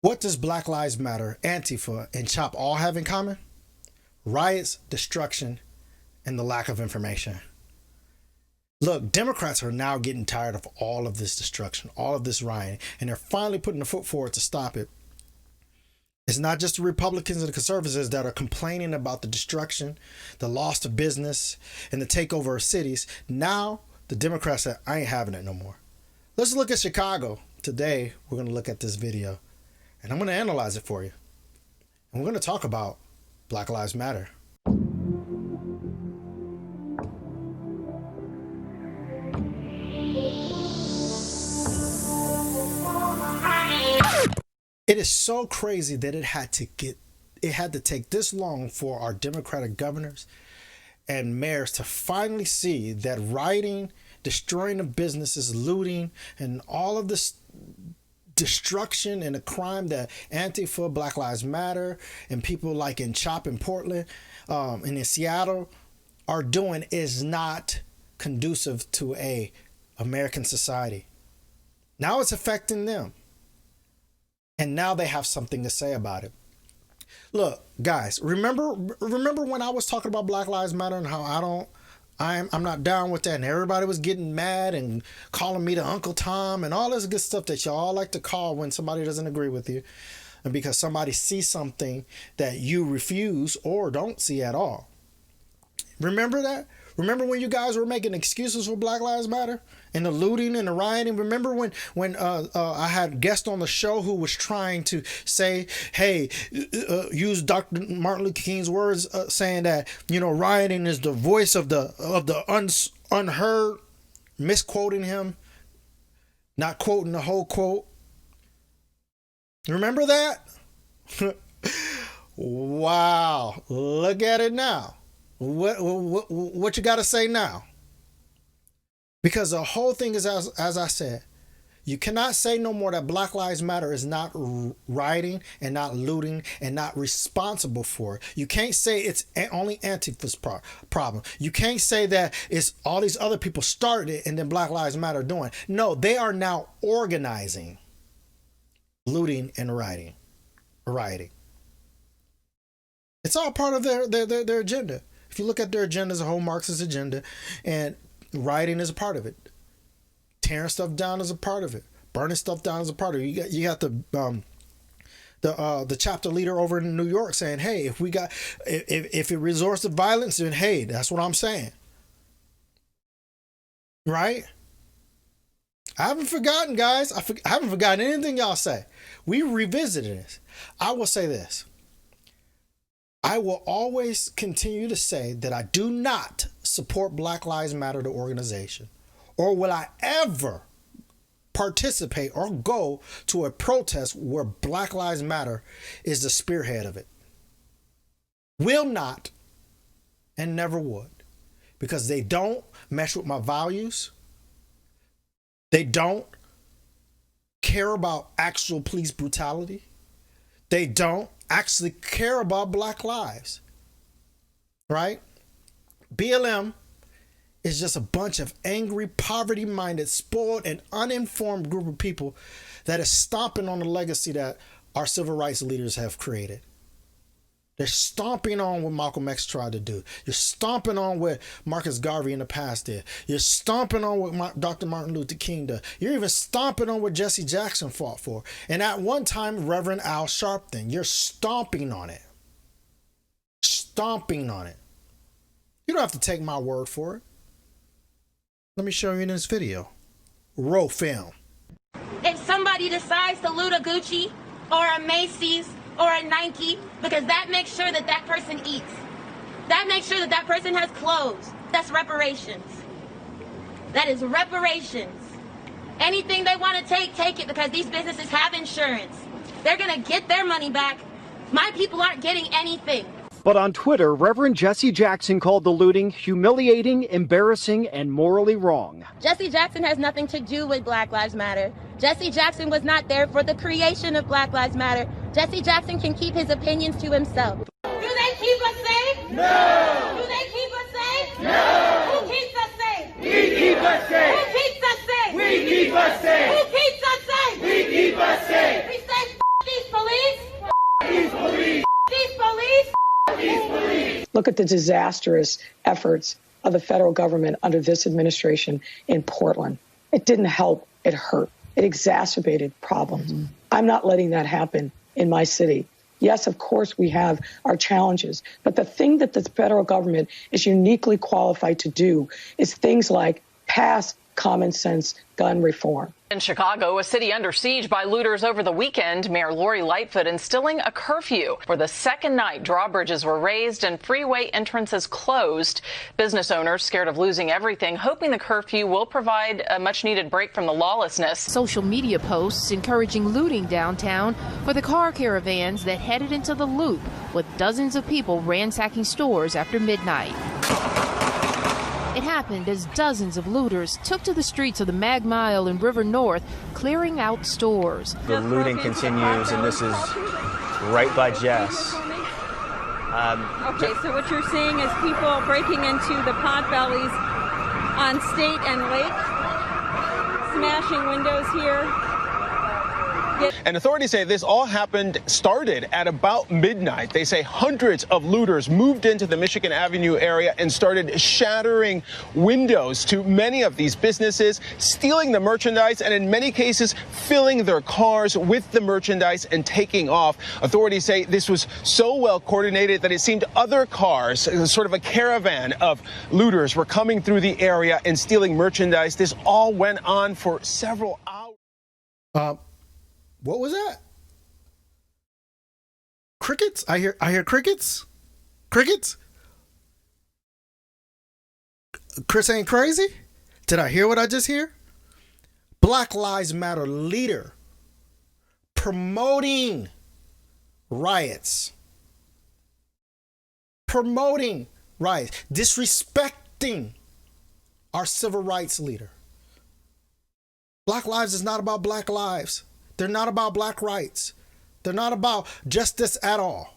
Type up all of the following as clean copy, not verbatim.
What does Black Lives Matter, Antifa, and CHOP all have in common? Riots, destruction, and the lack of information. Look, Democrats are now getting tired of all of this destruction, all of this rioting, and they're finally putting the foot forward to stop it. It's not just the Republicans and the conservatives that are complaining about the destruction, the loss of business, and the takeover of cities. Now, the Democrats say, I ain't having it no more. Let's look at Chicago. Today, we're going to look at this video, and I'm going to analyze it for you. And we're going to talk about Black Lives Matter. It is so crazy that it had to take this long for our Democratic governors and mayors to finally see that rioting, destroying of businesses, looting, and all of this destruction and the crime that Antifa, Black Lives Matter, and people like in CHOP in Portland and in Seattle are doing is not conducive to a American society. Now it's affecting them. And now they have something to say about it. Look, guys, remember when I was talking about Black Lives Matter and how I'm not down with that, and everybody was getting mad and calling me the Uncle Tom and all this good stuff that y'all like to call when somebody doesn't agree with you, and because somebody sees something that you refuse or don't see at all. Remember that? Remember when you guys were making excuses for Black Lives Matter and the looting and the rioting? Remember when I had a guest on the show who was trying to say, hey, use Dr. Martin Luther King's words, saying that, you know, rioting is the voice of the unheard, misquoting him, not quoting the whole quote. Remember that? Wow, look at it now. What you got to say now? Because the whole thing is, as I said, you cannot say no more that Black Lives Matter is not rioting and not looting and not responsible for it. You can't say it's only Antifa's problem. You can't say that it's all these other people started it and then Black Lives Matter doing it. No, they are now organizing looting and rioting. It's all part of their agenda. If you look at their agenda as a whole Marxist agenda, and rioting is a part of it. Tearing stuff down is a part of it. Burning stuff down is a part of it. You got the chapter leader over in New York saying, hey, if it resorts to violence, then hey, that's what I'm saying. Right? I haven't forgotten, guys. I haven't forgotten anything y'all say. We revisited this. I will say this. I will always continue to say that I do not support Black Lives Matter, the organization, or will I ever participate or go to a protest where Black Lives Matter is the spearhead of it. Will not and never would, because they don't mesh with my values. They don't care about actual police brutality. They don't actually care about Black lives, right? BLM is just a bunch of angry, poverty-minded, spoiled, and uninformed group of people that is stomping on the legacy that our civil rights leaders have created. They're stomping on what Malcolm X tried to do. You're stomping on what Marcus Garvey in the past did. You're stomping on what Dr. Martin Luther King did. You're even stomping on what Jesse Jackson fought for. And at one time, Reverend Al Sharpton. You're stomping on it. Stomping on it. You don't have to take my word for it. Let me show you in this video. Roll film. If somebody decides to loot a Gucci or a Macy's or a Nike, because that makes sure that that person eats. That makes sure that that person has clothes. That's reparations. That is reparations. Anything they want to take it, because these businesses have insurance. They're going to get their money back. My people aren't getting anything. But on Twitter, Reverend Jesse Jackson called the looting humiliating, embarrassing, and morally wrong. Jesse Jackson has nothing to do with Black Lives Matter. Jesse Jackson was not there for the creation of Black Lives Matter. Jesse Jackson can keep his opinions to himself. Do they keep us safe? No! Do they keep us safe? No! Who keeps us safe? We keep us safe! Who keeps us safe? We keep us safe! Who keeps us safe? We keep us safe! We say these police. Look at the disastrous efforts of the federal government under this administration in Portland. It didn't help. It hurt. It exacerbated problems. I'm not letting that happen in my city. Yes, of course, we have our challenges. But the thing that the federal government is uniquely qualified to do is things like pass common sense gun reform. In Chicago, a city under siege by looters over the weekend, Mayor Lori Lightfoot instilling a curfew. For the second night, drawbridges were raised and freeway entrances closed. Business owners, scared of losing everything, hoping the curfew will provide a much-needed break from the lawlessness. Social media posts encouraging looting downtown for the car caravans that headed into the Loop, with dozens of people ransacking stores after midnight. It happened as dozens of looters took to the streets of the Mag Mile and River North, clearing out stores. The looting continues, and this is right by Jess. Okay, so what you're seeing is people breaking into the pot bellies on State and Lake, smashing windows here. And authorities say this all started at about midnight. They say hundreds of looters moved into the Michigan Avenue area and started shattering windows to many of these businesses, stealing the merchandise, and in many cases, filling their cars with the merchandise and taking off. Authorities say this was so well coordinated that it seemed other cars, sort of a caravan of looters, were coming through the area and stealing merchandise. This all went on for several hours. What was that? Crickets? I hear crickets. Crickets? Chris ain't crazy? Did I hear what I just hear? Black Lives Matter leader promoting riots. Promoting riots. Disrespecting our civil rights leader. Black lives is not about black lives. They're not about black rights. They're not about justice at all.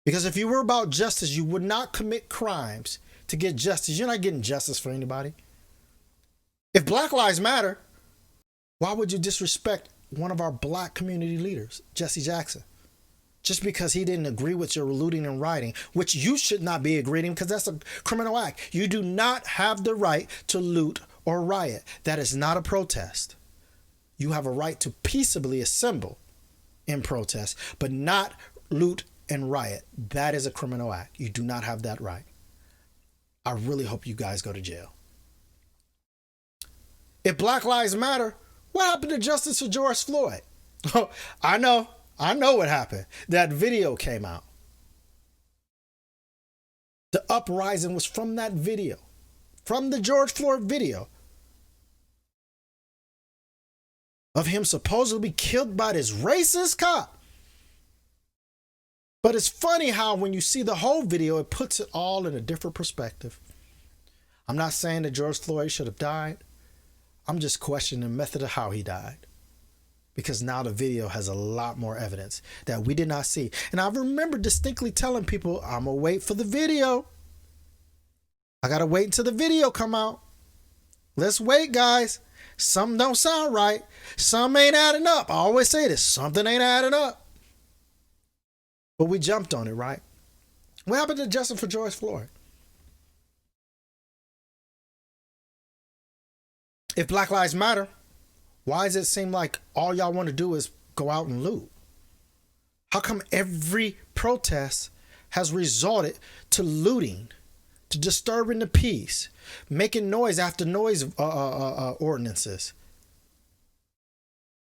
Because if you were about justice, you would not commit crimes to get justice. You're not getting justice for anybody. If Black Lives Matter, why would you disrespect one of our black community leaders, Jesse Jackson? Just because he didn't agree with your looting and rioting, which you should not be agreeing because that's a criminal act. You do not have the right to loot or riot. That is not a protest. You have a right to peaceably assemble in protest, but not loot and riot. That is a criminal act. You do not have that right. I really hope you guys go to jail. If Black Lives Matter, what happened to justice for George Floyd? Oh, I know what happened. That video came out. The uprising was from that video, from the George Floyd video of him supposedly killed by this racist cop. But it's funny how when you see the whole video, it puts it all in a different perspective. I'm not saying that George Floyd should have died. I'm just questioning the method of how he died. Because now the video has a lot more evidence that we did not see. And I remember distinctly telling people, I'm going to wait for the video. I got to wait until the video come out. Let's wait, guys. Something don't sound right. Some ain't adding up. I always say this. Something ain't adding up. But we jumped on it, right? What happened to justice for George Floyd? If Black Lives Matter, why does it seem like all y'all want to do is go out and loot? How come every protest has resulted to looting, to disturbing the peace, making noise after noise ordinances?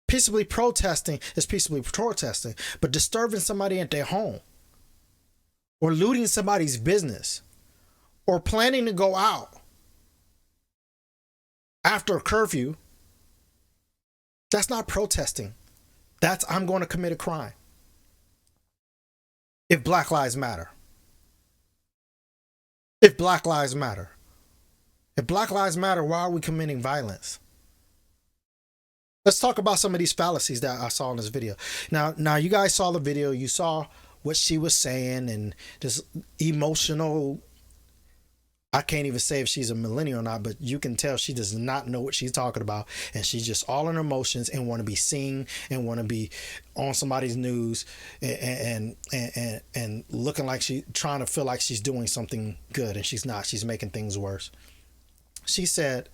Peaceably protesting is peaceably protesting, but disturbing somebody at their home or looting somebody's business or planning to go out after a curfew, that's not protesting. That's I'm going to commit a crime. If Black Lives Matter. If Black Lives Matter. If Black Lives Matter, why are we committing violence? Let's talk about some of these fallacies that I saw in this video. Now you guys saw the video. You saw what she was saying and this emotional I can't even say if she's a millennial or not, but you can tell she does not know what she's talking about, and she's just all in her emotions and want to be seen and want to be on somebody's news and looking like she trying to feel like she's doing something good, and she's not. She's making things worse. She said,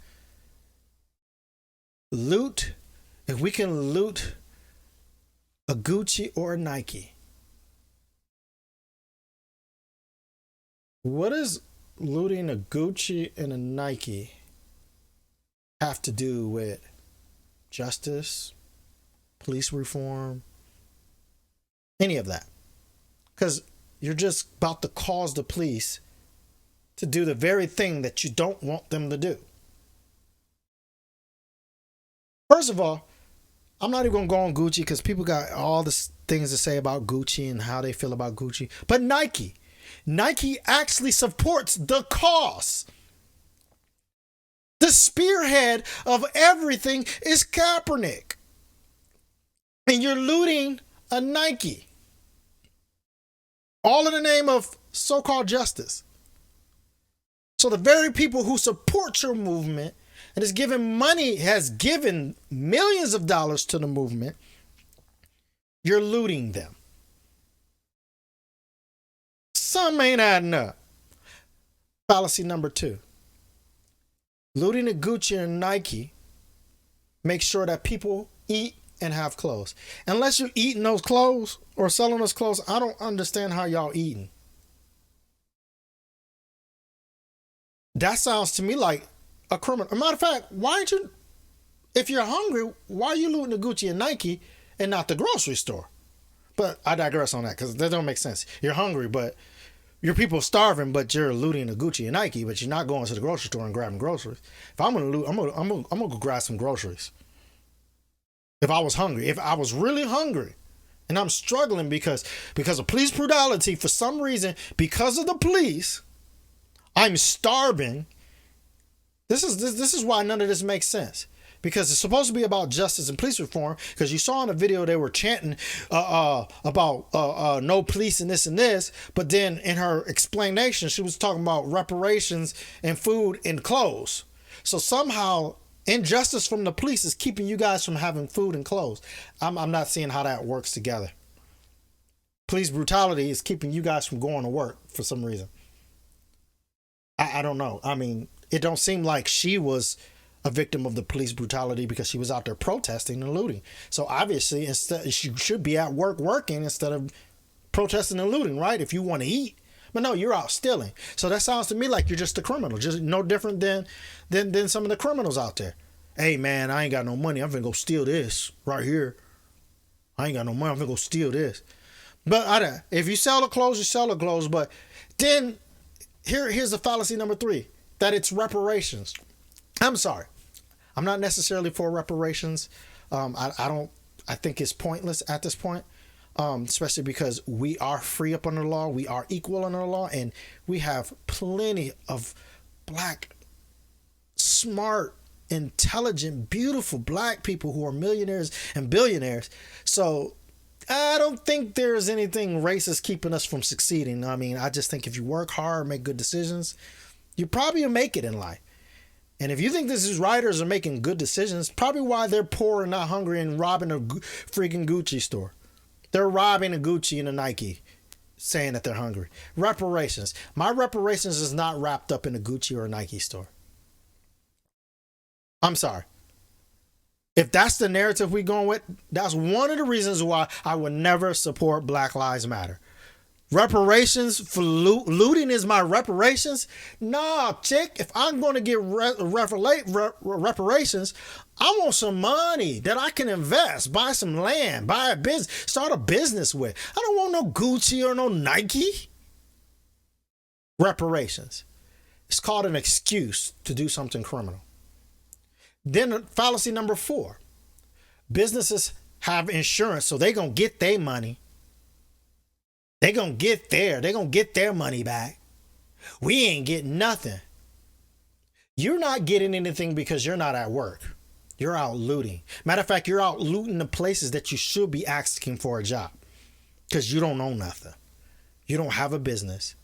"Loot, if we can loot a Gucci or a Nike, what is looting a Gucci and a Nike have to do with justice, police reform, any of that?" Because you're just about to cause the police to do the very thing that you don't want them to do. First of all, I'm not even going to go on Gucci because people got all the things to say about Gucci and how they feel about Gucci. But Nike actually supports the cause. The spearhead of everything is Kaepernick. And you're looting a Nike. All in the name of so-called justice. So the very people who support your movement and has given millions of dollars to the movement, you're looting them. Some ain't adding up. Fallacy number 2. Looting a Gucci and Nike makes sure that people eat and have clothes. Unless you're eating those clothes or selling those clothes, I don't understand how y'all eating. That sounds to me like a criminal. As a matter of fact, why aren't you, if you're hungry, why are you looting the Gucci and Nike and not the grocery store? But I digress on that because that don't make sense. You're hungry, but your people starving, but you're looting the Gucci and Nike, but you're not going to the grocery store and grabbing groceries. If I'm gonna loot, I'm gonna go grab some groceries. If I was hungry, if I was really hungry, and I'm struggling because of police brutality for some reason, because of the police, I'm starving. This is why none of this makes sense. Because it's supposed to be about justice and police reform. Because you saw in the video they were chanting about no police and this. But then in her explanation, she was talking about reparations and food and clothes. So somehow injustice from the police is keeping you guys from having food and clothes. I'm not seeing how that works together. Police brutality is keeping you guys from going to work for some reason. I don't know. I mean, it don't seem like she was a victim of the police brutality because she was out there protesting and looting. So obviously, instead, she should be at work working instead of protesting and looting, right? If you want to eat. But no, you're out stealing. So that sounds to me like you're just a criminal, just no different than some of the criminals out there. Hey man, I ain't got no money. I'm gonna go steal this right here. I ain't got no money. I'm gonna go steal this. But if you sell the clothes, you sell the clothes. But then here's the fallacy number 3, that it's reparations. I'm sorry. I'm not necessarily for reparations. I think it's pointless at this point, especially because we are free up under the law. We are equal under the law, and we have plenty of black, smart, intelligent, beautiful black people who are millionaires and billionaires. So I don't think there's anything racist keeping us from succeeding. I mean, I just think if you work hard, make good decisions, you probably will make it in life. And if you think these writers are making good decisions, probably why they're poor and not hungry and robbing a freaking Gucci store. They're robbing a Gucci and a Nike, saying that they're hungry. Reparations. My reparations is not wrapped up in a Gucci or a Nike store. I'm sorry. If that's the narrative we're going with, that's one of the reasons why I would never support Black Lives Matter. Reparations for looting is my reparations? Nah, chick. If I'm going to get reparations, I want some money that I can invest, buy some land, buy a business, start a business with. I don't want no Gucci or no Nike. Reparations. It's called an excuse to do something criminal. Then fallacy number 4. Businesses have insurance, so they're going to get their money. They're going to get their money back. We ain't getting nothing. You're not getting anything because you're not at work. You're out looting. Matter of fact, you're out looting the places that you should be asking for a job because you don't know nothing. You don't have a business.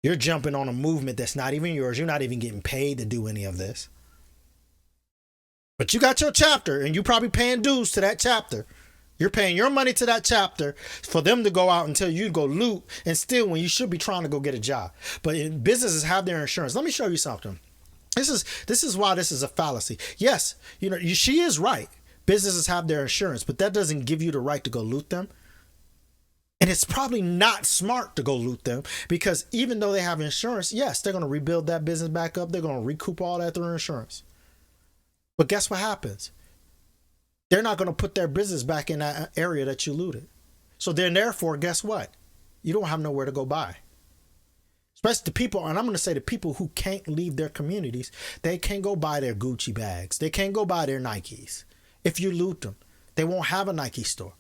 You're jumping on a movement that's not even yours. You're not even getting paid to do any of this. But you got your chapter, and you're probably paying dues to that chapter. You're paying your money to that chapter for them to go out and tell you to go loot and steal when you should be trying to go get a job. But businesses have their insurance. Let me show you something. This is why this is a fallacy. Yes, she is right. Businesses have their insurance, but that doesn't give you the right to go loot them. And it's probably not smart to go loot them, because even though they have insurance, yes, they're going to rebuild that business back up. They're going to recoup all that through insurance. But guess what happens? They're not going to put their business back in that area that you looted. So then, therefore, guess what? You don't have nowhere to go buy. Especially the people, and I'm going to say the people who can't leave their communities, they can't go buy their Gucci bags. They can't go buy their Nikes. If you loot them, they won't have a Nike store.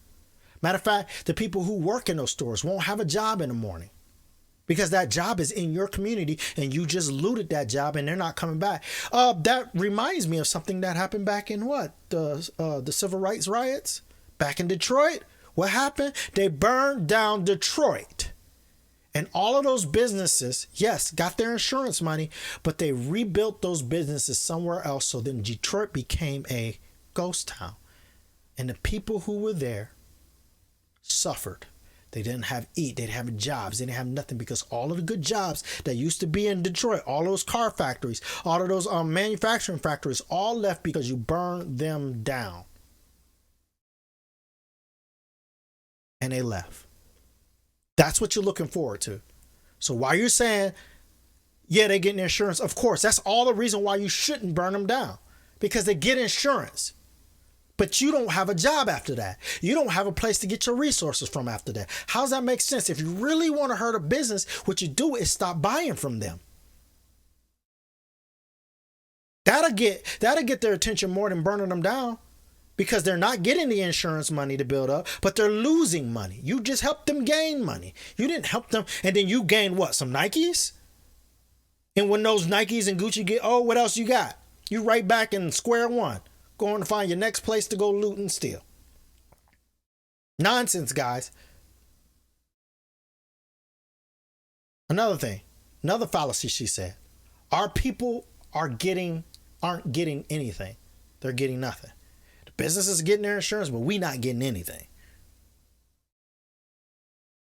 Matter of fact, the people who work in those stores won't have a job in the morning, because that job is in your community and you just looted that job and they're not coming back. That reminds me of something that happened back in the civil rights riots back in Detroit. What happened? They burned down Detroit. And all of those businesses, yes, got their insurance money, but they rebuilt those businesses somewhere else. So then Detroit became a ghost town. And the people who were there suffered. They didn't have eat. They didn't have jobs. They didn't have nothing, because all of the good jobs that used to be in Detroit, all those car factories, all of those manufacturing factories, all left because you burned them down. And they left. That's what you're looking forward to. So while you're saying, yeah, they're getting insurance, of course, that's all the reason why you shouldn't burn them down, because they get insurance. But you don't have a job after that. You don't have a place to get your resources from after that. How does that make sense? If you really want to hurt a business, what you do is stop buying from them. That'll get their attention more than burning them down, because they're not getting the insurance money to build up, but they're losing money. You just helped them gain money. You didn't help them, and then you gain what? Some Nikes? And when those Nikes and Gucci get, what else you got? You right back in square one, going to find your next place to go loot and steal. Nonsense, guys. Another thing, another fallacy she said. Our people aren't getting anything. They're getting nothing. The businesses are getting their insurance, but we not getting anything.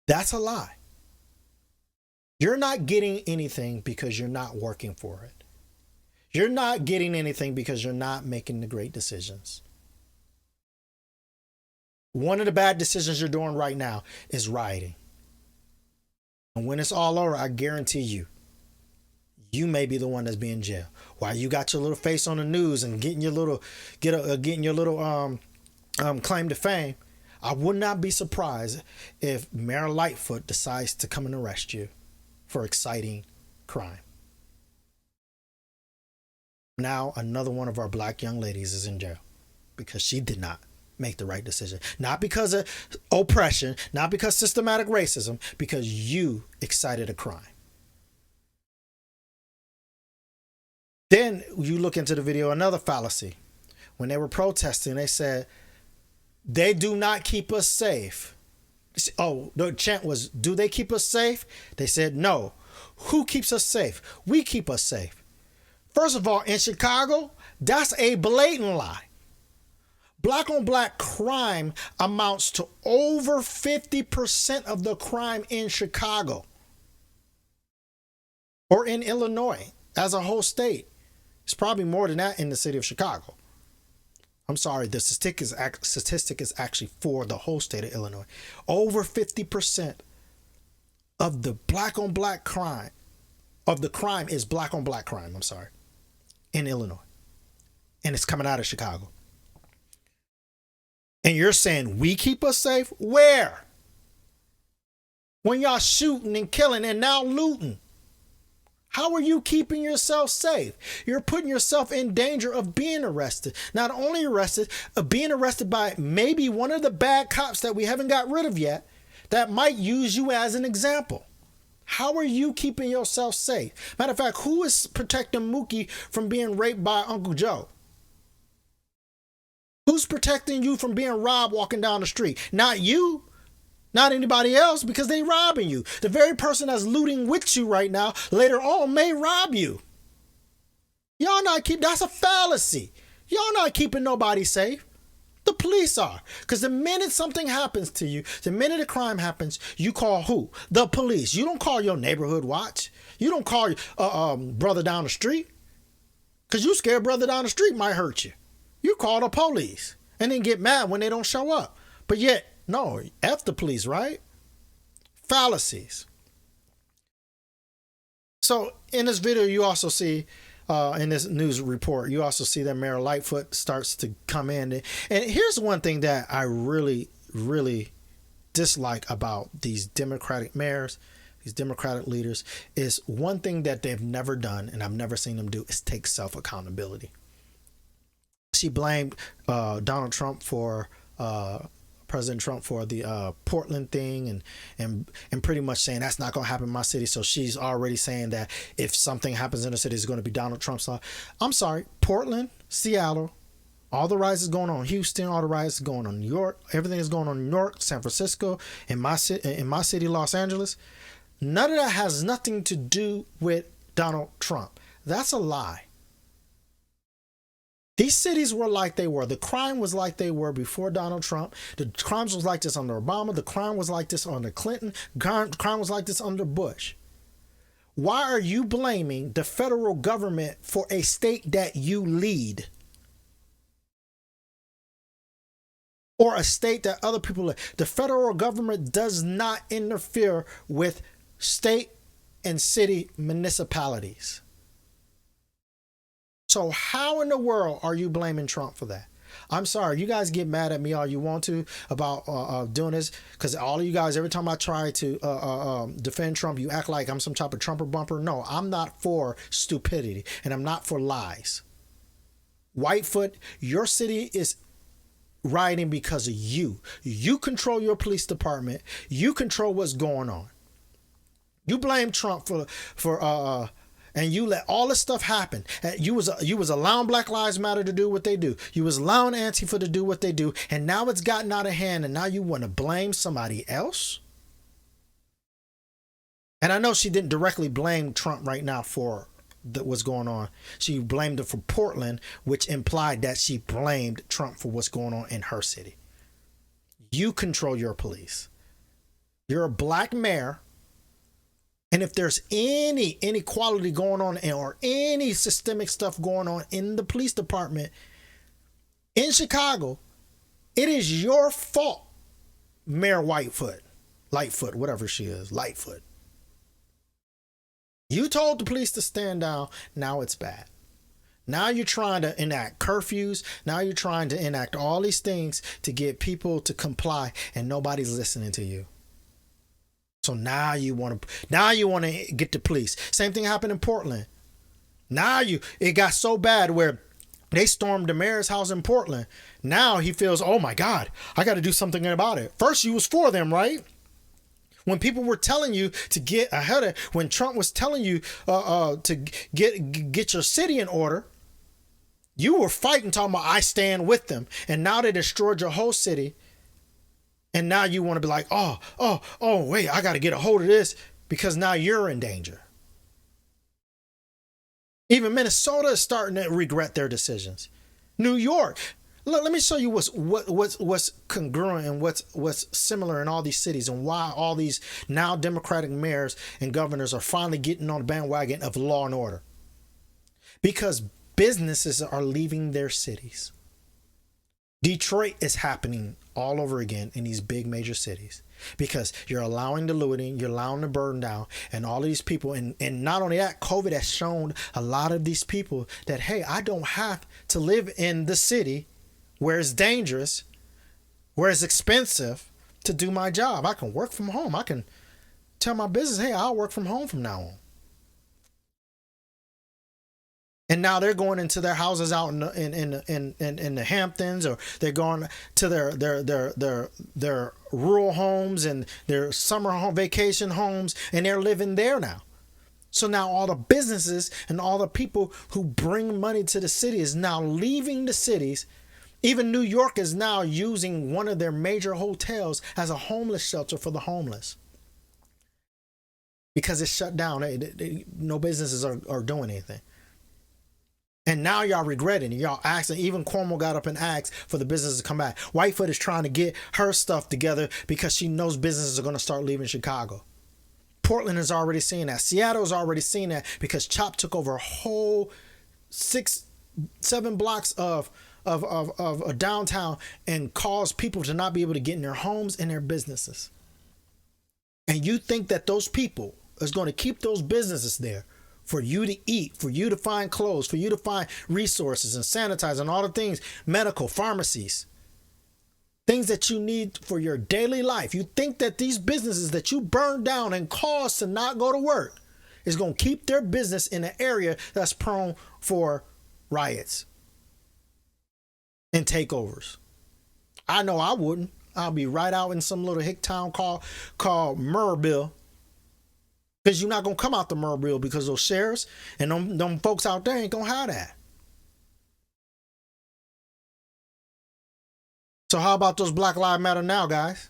That's a lie. You're not getting anything because you're not working for it. You're not getting anything because you're not making the great decisions. One of the bad decisions you're doing right now is rioting. And when it's all over, I guarantee you may be the one that's being in jail. While you got your little face on the news and getting your little claim to fame, I would not be surprised if Mayor Lightfoot decides to come and arrest you for exciting crime. Now another one of our black young ladies is in jail because she did not make the right decision. Not because of oppression, not because systematic racism, because you excited a crime. Then you look into the video, another fallacy. When they were protesting, they said, they do not keep us safe. Oh, the chant was, do they keep us safe? They said, no. Who keeps us safe? We keep us safe. First of all, in Chicago, that's a blatant lie. Black on black crime amounts to over 50% of the crime in Chicago or in Illinois as a whole state. It's probably more than that in the city of Chicago. I'm sorry, the statistic is actually for the whole state of Illinois. Over 50% of the black on black crime, of the crime is black on black crime, I'm sorry, in Illinois. And it's coming out of Chicago. And you're saying we keep us safe? Where? When y'all shooting and killing and now looting. How are you keeping yourself safe? You're putting yourself in danger of being arrested. Not only arrested, of being arrested by maybe one of the bad cops that we haven't got rid of yet that might use you as an example. How are you keeping yourself safe? Matter of fact, who is protecting Mookie from being raped by Uncle Joe? Who's protecting you from being robbed walking down the street? Not you. not anybody else, because they robbing you. The very person that's looting with you right now, later on may rob you. Y'all not keep, that's a fallacy. Y'all not keeping nobody safe. The police are. Because the minute something happens to you, the minute a crime happens, you call who? The police. You don't call your neighborhood watch. You don't call your brother down the street. Because you scared brother down the street might hurt you. You call the police and then get mad when they don't show up. But yet, no, F the police, right? Fallacies. So in this video, you also see, in this news report, you also see that Mayor Lightfoot starts to come in. And here's one thing that I really, really dislike about these Democratic mayors, these Democratic leaders, is one thing that they've never done, and I've never seen them do, is take self-accountability. She blamed Donald Trump for President Trump for the Portland thing, and pretty much saying that's not going to happen in my city. So she's already saying that if something happens in the city, it's going to be Donald Trump's law. I'm sorry, Portland, Seattle, all the riots is going on. Houston, all the riots is going on. New York, everything is going on in New York, San Francisco, in my city, Los Angeles. None of that has nothing to do with Donald Trump. That's a lie. These cities were like they were. The crime was like they were before Donald Trump. The crimes was like this under Obama. The crime was like this under Clinton. Crime was like this under Bush. Why are you blaming the federal government for a state that you lead? Or a state that other people live? The federal government does not interfere with state and city municipalities. So how in the world are you blaming Trump for that? I'm sorry, you guys get mad at me all you want to about doing this, because all of you guys, every time I try to defend Trump, you act like I'm some type of Trumper bumper. No, I'm not for stupidity, and I'm not for lies. Whitefoot, your city is rioting because of you. You control your police department. You control what's going on. You blame Trump for and you let all this stuff happen. You was allowing Black Lives Matter to do what they do. You was allowing Antifa to do what they do. And now it's gotten out of hand, and now you want to blame somebody else? And I know she didn't directly blame Trump right now for what's going on. She blamed him for Portland, which implied that she blamed Trump for what's going on in her city. You control your police. You're a black mayor. And if there's any inequality going on or any systemic stuff going on in the police department in Chicago, it is your fault, Mayor Lightfoot, whatever she is, Lightfoot. You told the police to stand down. Now it's bad. Now you're trying to enact curfews. Now you're trying to enact all these things to get people to comply, and nobody's listening to you. So now you want to get the police. Same thing happened in Portland. Now it got so bad where they stormed the mayor's house in Portland. Now he feels, oh my God, I got to do something about it. First you was for them, right? When people were telling you to get ahead of, when Trump was telling you to get your city in order, you were fighting, talking about I stand with them. And now they destroyed your whole city. And now you want to be like, oh, wait, I got to get a hold of this because now you're in danger. Even Minnesota is starting to regret their decisions. New York. Look, let me show you what's congruent and what's similar in all these cities, and why all these now Democratic mayors and governors are finally getting on the bandwagon of law and order. Because businesses are leaving their cities. Detroit is happening all over again in these big major cities because you're allowing the looting, you're allowing the burn down, and all of these people. And not only that, COVID has shown a lot of these people that, hey, I don't have to live in the city where it's dangerous, where it's expensive to do my job. I can work from home. I can tell my business, hey, I'll work from home from now on. And now they're going into their houses out in the Hamptons, or they're going to their rural homes and their summer home vacation homes, and they're living there now. So now all the businesses and all the people who bring money to the city is now leaving the cities Even New York is now using one of their major hotels as a homeless shelter for the homeless. Because it's shut down. No businesses are doing anything. And now y'all regretting it. Y'all asking, even Cuomo got up and asked for the businesses to come back. Whitefoot is trying to get her stuff together because she knows businesses are going to start leaving Chicago. Portland is already seeing that. Seattle is already seeing that because CHOP took over a whole 6-7 blocks of a downtown and caused people to not be able to get in their homes and their businesses. And you think that those people is going to keep those businesses there for you to eat, for you to find clothes, for you to find resources and sanitize and all the things, medical, pharmacies, things that you need for your daily life. You think that these businesses that you burn down and cause to not go to work is going to keep their business in an area that's prone for riots and takeovers? I know I wouldn't. I'll be right out in some little hick town called Murrayville. Because you're not going to come out to Murrayville because those sheriffs and them folks out there ain't going to have that. So how about those Black Lives Matter now, guys?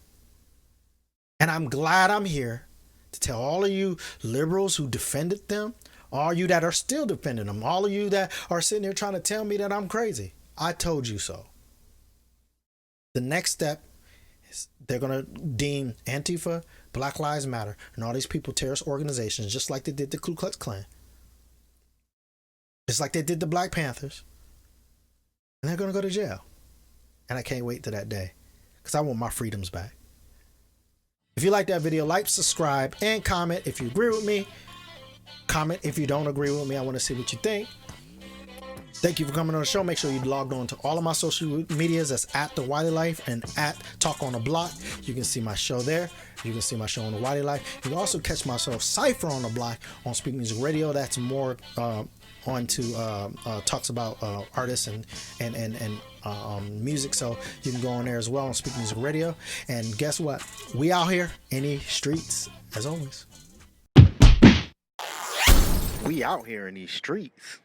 And I'm glad I'm here to tell all of you liberals who defended them, all you that are still defending them, all of you that are sitting here trying to tell me that I'm crazy. I told you so. The next step is they're going to deem Antifa, Black Lives Matter, and all these people terrorist organizations, just like they did the Ku Klux Klan. Just like they did the Black Panthers. And they're going to go to jail. And I can't wait to that day because I want my freedoms back. If you like that video, like, subscribe, and comment if you agree with me. Comment if you don't agree with me. I want to see what you think. Thank you for coming on the show. Make sure you logged on to all of my social medias. That's at the Wiley Life and at Talk on the Block. You can see my show there. You can see my show on the Wiley Life. You can also catch myself Cypher on the Block on Speak Music Radio. That's more on to talks about artists and music. So you can go on there as well on Speak Music Radio. And guess what? We out here in these streets as always. We out here in these streets.